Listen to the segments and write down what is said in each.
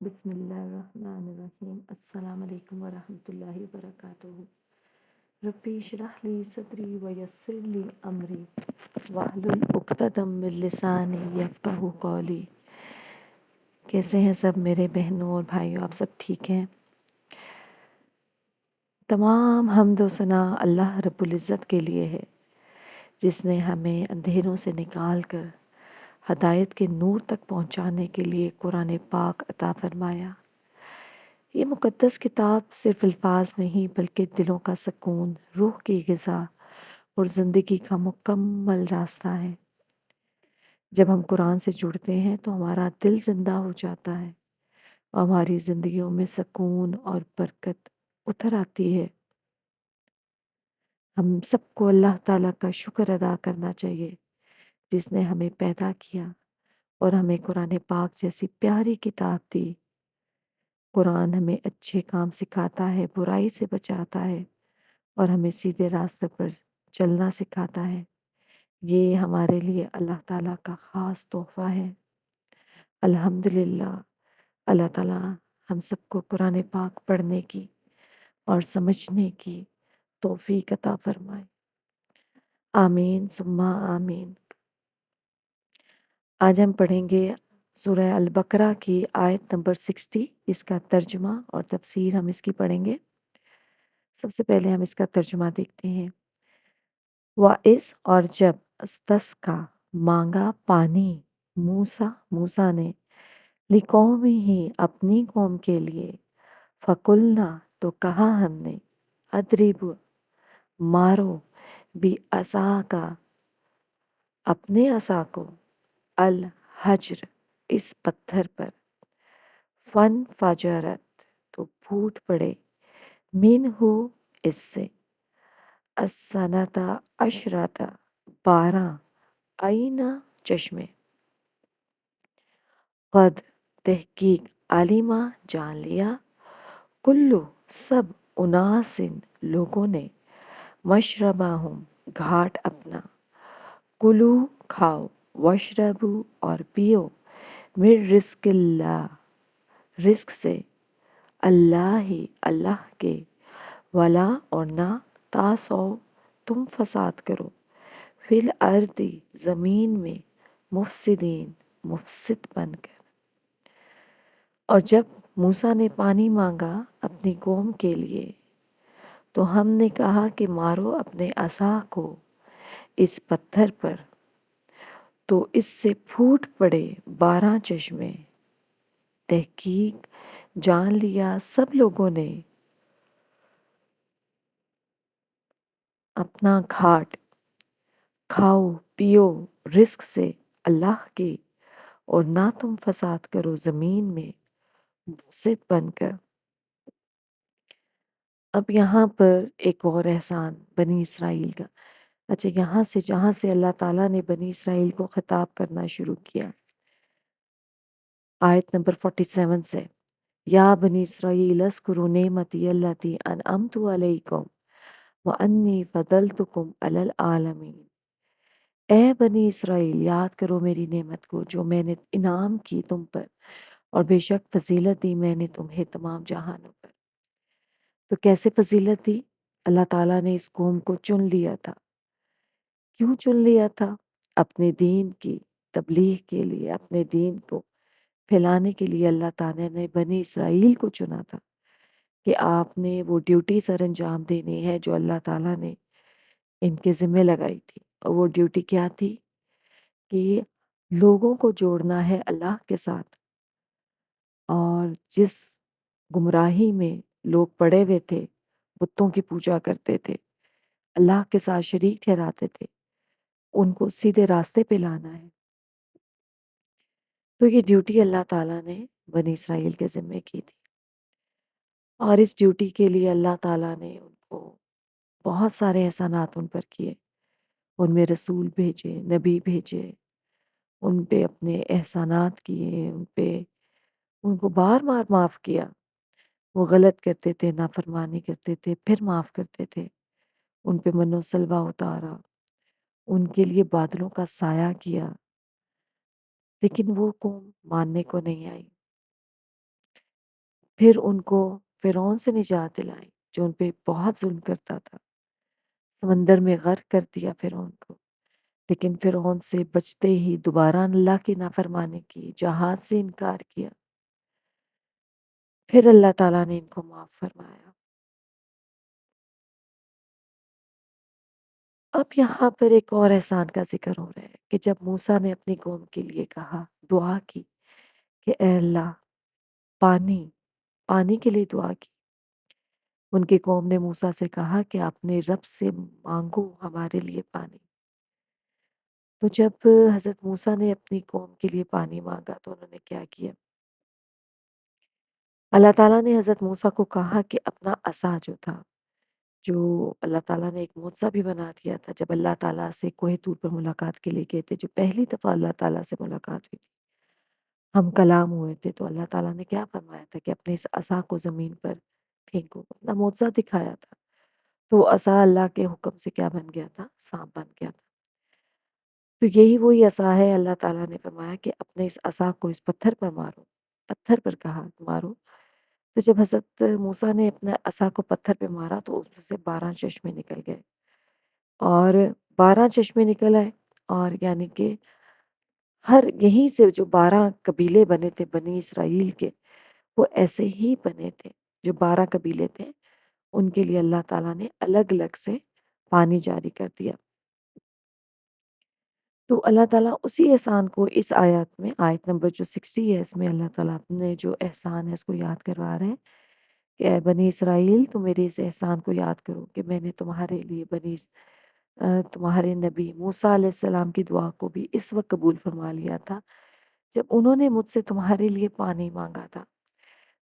بسم اللہ الرحمن الرحیم۔ السلام علیکم ورحمۃ اللہ وبرکاتہ۔ ربی اشرح لی صدری ویسر لی امری واحلل عقدۃ من لسانی یفقہوا قولی۔ کیسے ہیں سب میرے بہنوں اور بھائیوں؟ آپ سب ٹھیک ہیں؟ تمام حمد و ثنا اللہ رب العزت کے لیے ہے، جس نے ہمیں اندھیروں سے نکال کر ہدایت کے نور تک پہنچانے کے لیے قرآن پاک عطا فرمایا۔ یہ مقدس کتاب صرف الفاظ نہیں بلکہ دلوں کا سکون، روح کی غذا اور زندگی کا مکمل راستہ ہے۔ جب ہم قرآن سے جڑتے ہیں تو ہمارا دل زندہ ہو جاتا ہے اور ہماری زندگیوں میں سکون اور برکت اتر آتی ہے۔ ہم سب کو اللہ تعالیٰ کا شکر ادا کرنا چاہیے، جس نے ہمیں پیدا کیا اور ہمیں قرآن پاک جیسی پیاری کتاب دی۔ قرآن ہمیں اچھے کام سکھاتا ہے، برائی سے بچاتا ہے اور ہمیں سیدھے راستے پر چلنا سکھاتا ہے۔ یہ ہمارے لیے اللہ تعالیٰ کا خاص تحفہ ہے۔ الحمدللہ، اللہ تعالیٰ ہم سب کو قرآن پاک پڑھنے کی اور سمجھنے کی توفیق عطا فرمائے۔ آمین ثم آمین۔ آج ہم پڑھیں گے سورہ البقرہ کی آیت نمبر 60۔ اس کا ترجمہ اور تفسیر ہم اس کی پڑھیں گے۔ سب سے پہلے ہم اس کا ترجمہ دیکھتے ہیں۔ وَإِذْ اور جب اسْتَسْقَىٰ مانگا پانی موسیٰ نے لِقَوْمِهِ اپنی قوم کے لیے، فَقُلْنَا تو کہا ہم نے، اضْرِبْ مارو بِعَصَاکَ اپنے عصا کو، الحجر اس پتھر پر، فَانْفَجَرَتْ تو پھوٹ پڑے، مِنْہُ اس سے، اثْنَتَا عَشْرَةَ 12 عَیْنًا چشمے، قد تحقیق عَلِمَ جان لیا، کلو سب، اناسن لوگوں نے، مشربہم گھاٹ اپنا، کلو کھاؤ، واشربو اور پیو، من رزق اللہ رزق سے، اللہ کے، ولا اور نہ، تعثوا تم فساد کرو، فی الارض زمین میں، مفسدین مفسد بن کر۔ اور جب موسیٰ نے پانی مانگا اپنی قوم کے لیے تو ہم نے کہا کہ مارو اپنے عصا کو اس پتھر پر، تو اس سے پھوٹ پڑے 12 چشمے۔ تحقیق جان لیا سب لوگوں نے اپنا گھاٹ، کھاؤ پیو رزق سے اللہ کے، اور نہ تم فساد کرو زمین میں مفسد بن کر۔ اب یہاں پر ایک اور احسان بنی اسرائیل کا۔ اچھا، یہاں سے جہاں سے اللہ تعالیٰ نے بنی اسرائیل کو خطاب کرنا شروع کیا، آیت نمبر 47 سے، یا بنی اسرائیل اذکروا نعمتی التی انعمت علیکم وانی فضلتکم علی العالمین۔ اے بنی اسرائیل، یاد کرو میری نعمت کو جو میں نے انعام کی تم پر، اور بے شک فضیلت دی میں نے تمہیں تمام جہانوں پر۔ تو کیسے فضیلت دی؟ اللہ تعالیٰ نے اس قوم کو چن لیا تھا۔ کیوں چن لیا تھا؟ اپنے دین کی تبلیغ کے لیے، اپنے دین کو پھیلانے کے لیے اللہ تعالیٰ نے بنی اسرائیل کو چنا تھا کہ آپ نے وہ ڈیوٹی سر انجام دینی ہے جو اللہ تعالیٰ نے ان کے ذمہ لگائی تھی۔ اور وہ ڈیوٹی کیا تھی؟ کہ لوگوں کو جوڑنا ہے اللہ کے ساتھ، اور جس گمراہی میں لوگ پڑے ہوئے تھے، بتوں کی پوجا کرتے تھے، اللہ کے ساتھ شریک ٹھہراتے تھے، ان کو سیدھے راستے پہ لانا ہے۔ تو یہ ڈیوٹی اللہ تعالیٰ نے بنی اسرائیل کے ذمہ کی تھی، اور اس ڈیوٹی کے لیے اللہ تعالیٰ نے ان کو بہت سارے احسانات ان پر کیے۔ ان میں رسول بھیجے، نبی بھیجے، ان پہ اپنے احسانات کیے، ان کو بار بار معاف کیا۔ وہ غلط کرتے تھے، نافرمانی کرتے تھے، پھر معاف کرتے تھے۔ ان پہ من و سلوہ اتارا، ان کے لیے بادلوں کا سایہ کیا، لیکن وہ قوم ماننے کو نہیں آئی۔ پھر ان کو فرعون سے نجات دلائی جو ان پہ بہت ظلم کرتا تھا، سمندر میں غرق کر دیا فرعون کو، لیکن فرعون سے بچتے ہی دوبارہ اللہ کی نافرمانی کی، جہاد سے انکار کیا، پھر اللہ تعالیٰ نے ان کو معاف فرمایا۔ اب یہاں پر ایک اور احسان کا ذکر ہو رہا ہے کہ جب موسیٰ نے اپنی قوم کے لیے کہا، دعا کی کہ اے اللہ پانی، پانی کے لیے دعا کی، ان کی قوم نے موسیٰ سے کہا کہ اپنے رب سے مانگو ہمارے لیے پانی۔ تو جب حضرت موسیٰ نے اپنی قوم کے لیے پانی مانگا تو انہوں نے کیا کیا؟ اللہ تعالیٰ نے حضرت موسیٰ کو کہا کہ اپنا عصا جو تھا، جو اللہ تعالیٰ نے ایک معجزہ بھی بنا دیا تھا جب اللہ تعالیٰ سے کوہ طور پر ملاقات کے لیے گئے تھے، جو پہلی دفعہ اللہ تعالیٰ سے ملاقات ہوئی تھی، ہم کلام ہوئے تھے، تو اللہ تعالیٰ نے کیا فرمایا تھا کہ اپنے اس عصا کو زمین پر پھینکو، اپنا معجزہ دکھایا تھا۔ تو عصا اللہ کے حکم سے کیا بن گیا تھا؟ سانپ بن گیا تھا۔ تو یہی وہی عصا ہے، اللہ تعالیٰ نے فرمایا کہ اپنے اس عصا کو اس پتھر پر مارو، پتھر پر کہا مارو۔ تو جب حضرت موسیٰ نے اپنے عصا کو پتھر پہ مارا تو اس میں سے 12 چشمے نکل گئے، اور 12 چشمے نکل آئے، اور یعنی کہ ہر یہیں سے جو 12 قبیلے بنے تھے بنی اسرائیل کے، وہ ایسے ہی بنے تھے۔ جو 12 قبیلے تھے ان کے لیے اللہ تعالیٰ نے الگ الگ سے پانی جاری کر دیا۔ تو اللہ تعالیٰ اسی احسان کو اس آیت میں، آیت نمبر جو 60 ہے، اس میں اللہ تعالیٰ اپنے جو احسان ہے اس کو یاد کروا رہے ہیں کہ اے بنی اسرائیل، تم میرے اس احسان کو یاد کرو کہ میں نے تمہارے لیے تمہارے نبی موسیٰ علیہ السلام کی دعا کو بھی اس وقت قبول فرما لیا تھا جب انہوں نے مجھ سے تمہارے لیے پانی مانگا تھا،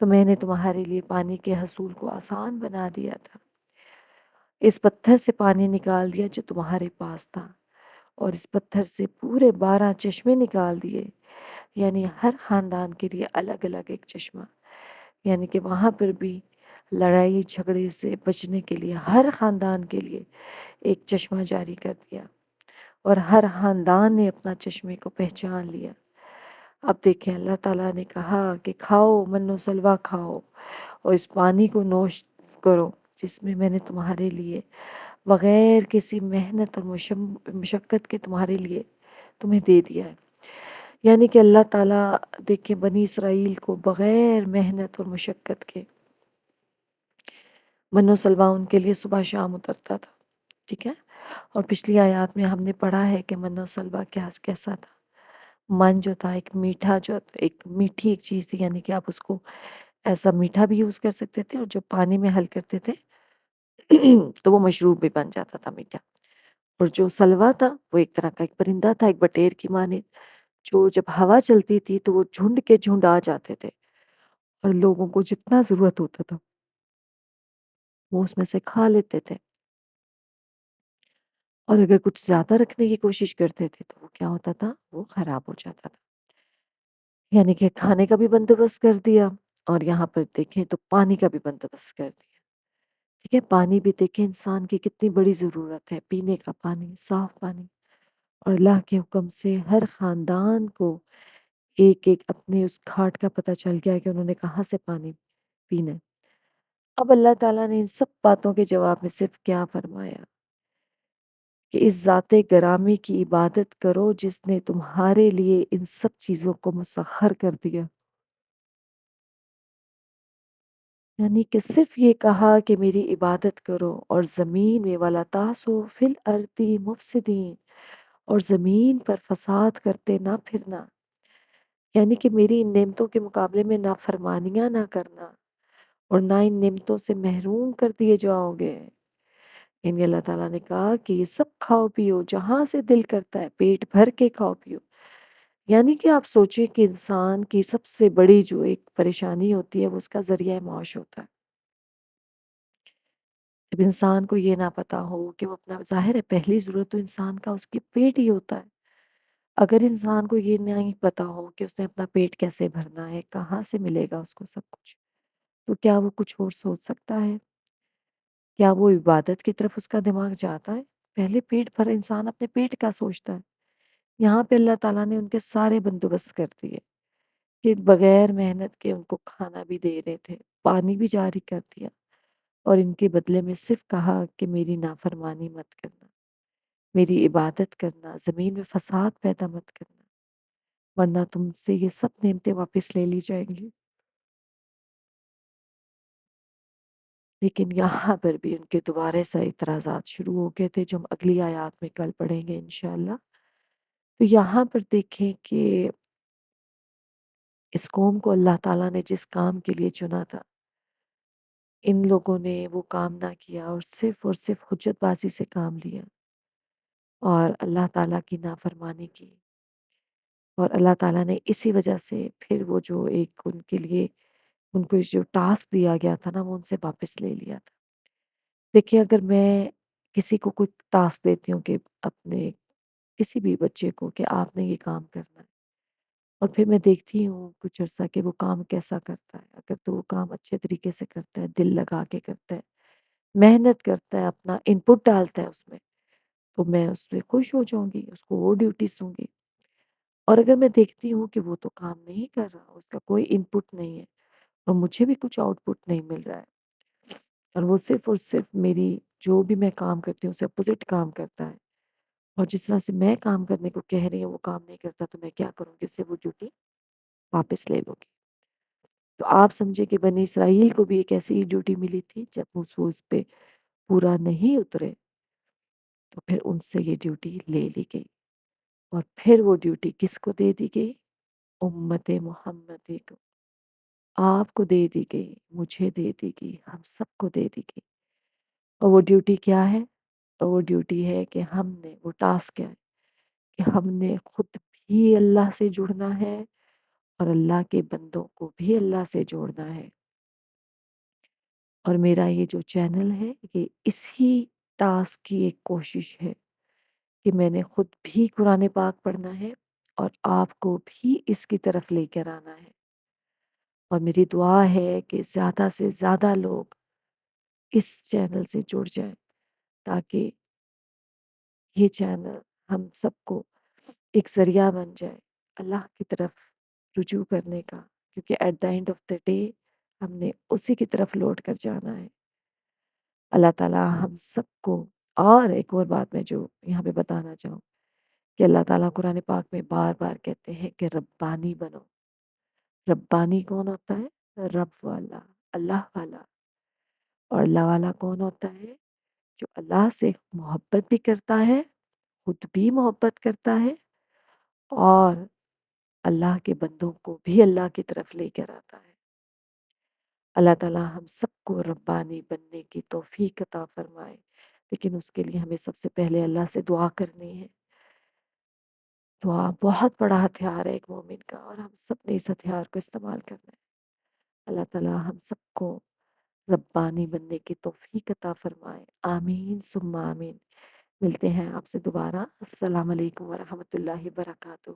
تو میں نے تمہارے لیے پانی کے حصول کو آسان بنا دیا تھا۔ اس پتھر سے پانی نکال دیا جو تمہارے پاس تھا، اور اس پتھر سے پورے 12 چشمے نکال دیے، یعنی ہر خاندان کے لیے الگ الگ ایک چشمہ، یعنی کہ وہاں پر بھی لڑائی جھگڑے سے بچنے کے لیے ہر خاندان کے لیے ایک چشمہ جاری کر دیا، اور ہر خاندان نے اپنا چشمے کو پہچان لیا۔ اب دیکھیں اللہ تعالیٰ نے کہا کہ کھاؤ، من و سلوا کھاؤ، اور اس پانی کو نوش کرو جس میں میں نے تمہارے لیے بغیر کسی محنت اور مشقت کے تمہارے لیے تمہیں دے دیا ہے۔ یعنی کہ اللہ تعالیٰ دیکھیں بنی اسرائیل کو بغیر محنت اور مشقت کے من و سلوا ان کے لیے صبح شام اترتا تھا، ٹھیک ہے۔ اور پچھلی آیات میں ہم نے پڑھا ہے کہ من و سلوا کیسا تھا۔ من جو تھا ایک میٹھی ایک چیز تھی، یعنی کہ آپ اس کو ایسا میٹھا بھی یوز کر سکتے تھے، اور جب پانی میں حل کرتے تھے تو وہ مشروب بھی بن جاتا تھا میٹھا۔ اور جو سلوا تھا وہ ایک طرح کا ایک پرندہ تھا، ایک بٹیر کی مانند، جو جب ہوا چلتی تھی تو وہ جھنڈ کے جھنڈ آ جاتے تھے، اور لوگوں کو جتنا ضرورت ہوتا تھا وہ اس میں سے کھا لیتے تھے، اور اگر کچھ زیادہ رکھنے کی کوشش کرتے تھے تو وہ کیا ہوتا تھا؟ وہ خراب ہو جاتا تھا۔ یعنی کہ کھانے کا بھی بندوبست کر دیا، اور یہاں پر دیکھیں تو پانی کا بھی بندوبست کر دیا، ٹھیک ہے۔ پانی بھی دیکھیں انسان کی کتنی بڑی ضرورت ہے، پینے کا پانی، صاف پانی، اور اللہ کے حکم سے ہر خاندان کو ایک ایک اپنے اس گھاٹ کا پتہ چل گیا کہ انہوں نے کہاں سے پانی پینا ہے۔ اب اللہ تعالیٰ نے ان سب باتوں کے جواب میں صرف کیا فرمایا کہ اس ذات گرامی کی عبادت کرو جس نے تمہارے لیے ان سب چیزوں کو مسخر کر دیا۔ یعنی کہ صرف یہ کہا کہ میری عبادت کرو، اور زمین میں وَلَا تَعْثُوا فِي الْأَرْضِ مُفْسِدِينَ، اور زمین پر فساد کرتے نہ پھرنا، یعنی کہ میری ان نعمتوں کے مقابلے میں نافرمانیاں نہ کرنا، اور نہ ان نعمتوں سے محروم کر دیے جاؤ گے۔ یعنی اللہ تعالیٰ نے کہا کہ یہ سب کھاؤ پیو جہاں سے دل کرتا ہے، پیٹ بھر کے کھاؤ پیو۔ یعنی کہ آپ سوچیں کہ انسان کی سب سے بڑی جو ایک پریشانی ہوتی ہے وہ اس کا ذریعہ معاش ہوتا ہے۔ جب انسان کو یہ نہ پتا ہو کہ وہ اپنا، ظاہر ہے پہلی ضرورت تو انسان کا اس کی پیٹ ہی ہوتا ہے، اگر انسان کو یہ نہیں پتا ہو کہ اس نے اپنا پیٹ کیسے بھرنا ہے، کہاں سے ملے گا اس کو سب کچھ، تو کیا وہ کچھ اور سوچ سکتا ہے؟ کیا وہ عبادت کی طرف اس کا دماغ جاتا ہے؟ پہلے پیٹ بھر انسان اپنے پیٹ کا سوچتا ہے۔ یہاں پہ اللہ تعالیٰ نے ان کے سارے بندوبست کر دیے کہ بغیر محنت کے ان کو کھانا بھی دے رہے تھے، پانی بھی جاری کر دیا، اور ان کے بدلے میں صرف کہا کہ میری نافرمانی مت کرنا، میری عبادت کرنا، زمین میں فساد پیدا مت کرنا، ورنہ تم سے یہ سب نعمتیں واپس لے لی جائیں گی۔ لیکن یہاں پر بھی ان کے دوبارہ سے اعتراضات شروع ہو گئے تھے، جو ہم اگلی آیات میں کل پڑھیں گے انشاءاللہ۔ تو یہاں پر دیکھیں کہ اس قوم کو اللہ تعالیٰ نے جس کام کے لیے چنا تھا، ان لوگوں نے وہ کام نہ کیا اور صرف حجت بازی سے کام لیا اور اللہ تعالیٰ کی نافرمانی کی، اور اللہ تعالیٰ نے اسی وجہ سے پھر وہ جو ایک ان کے لیے ان کو جو ٹاسک دیا گیا تھا نا، وہ ان سے واپس لے لیا تھا۔ دیکھیں اگر میں کسی کو کوئی ٹاسک دیتی ہوں کہ اپنے کسی بھی بچے کو کہ آپ نے یہ کام کرنا ہے، اور پھر میں دیکھتی ہوں کچھ عرصہ کہ وہ کام کیسا کرتا ہے، اگر تو وہ کام اچھے طریقے سے کرتا ہے، دل لگا کے کرتا ہے، محنت کرتا ہے، اپنا انپٹ ڈالتا ہے اس میں، تو میں اس سے خوش ہو جاؤں گی، اس کو وہ ڈیوٹیز دوں گی۔ اور اگر میں دیکھتی ہوں کہ وہ تو کام نہیں کر رہا، اس کا کوئی انپٹ نہیں ہے اور مجھے بھی کچھ آؤٹ پٹ نہیں مل رہا ہے، اور صرف میری جو بھی میں کام کرتی ہوں اس سے اپوزٹ کام کرتا ہے، اور جس طرح سے میں کام کرنے کو کہہ رہی ہوں وہ کام نہیں کرتا، تو میں کیا کروں گی، اس سے وہ ڈیوٹی واپس لے لوں گی۔ تو آپ سمجھے کہ بنی اسرائیل کو بھی ایک ایسی ہی ڈیوٹی ملی تھی، جب وہ اس پہ پورا نہیں اترے تو پھر ان سے یہ ڈیوٹی لے لی گئی، اور پھر وہ ڈیوٹی کس کو دے دی گئی؟ امت محمدی کو، آپ کو دے دی گئی، مجھے دے دی گئی، ہم سب کو دے دی گئی۔ اور وہ ڈیوٹی کیا ہے؟ اور وہ ڈیوٹی ہے کہ ہم نے، وہ ٹاسک کیا ہے کہ ہم نے خود بھی اللہ سے جڑنا ہے اور اللہ کے بندوں کو بھی اللہ سے جوڑنا ہے۔ اور میرا یہ جو چینل ہے یہ اسی ٹاسک کی ایک کوشش ہے کہ میں نے خود بھی قرآن پاک پڑھنا ہے اور آپ کو بھی اس کی طرف لے کر آنا ہے، اور میری دعا ہے کہ زیادہ سے زیادہ لوگ اس چینل سے جڑ جائیں، تاکہ یہ چینل ہم سب کو ایک ذریعہ بن جائے اللہ کی طرف رجوع کرنے کا، کیونکہ at the end of the day ہم نے اسی کی طرف لوٹ کر جانا ہے۔ اللہ تعالیٰ ہم سب کو، اور ایک اور بات میں جو یہاں پہ بتانا چاہوں کہ اللہ تعالیٰ قرآن پاک میں بار بار کہتے ہیں کہ ربانی بنو۔ ربانی کون ہوتا ہے؟ رب والا، اللہ والا۔ اور اللہ والا کون ہوتا ہے؟ جو اللہ سے محبت بھی کرتا ہے، خود بھی محبت کرتا ہے، اور اللہ کے بندوں کو بھی اللہ کی طرف لے کر آتا ہے۔ اللہ تعالیٰ ہم سب کو ربانی بننے کی توفیق عطا فرمائے، لیکن اس کے لیے ہمیں سب سے پہلے اللہ سے دعا کرنی ہے۔ دعا بہت بڑا ہتھیار ہے ایک مومن کا، اور ہم سب نے اس ہتھیار کو استعمال کرنا ہے۔ اللہ تعالیٰ ہم سب کو ربانی بننے کی توفیق عطا فرمائے، آمین ثم آمین۔ ملتے ہیں آپ سے دوبارہ۔ السلام علیکم ورحمۃ اللہ وبرکاتہ۔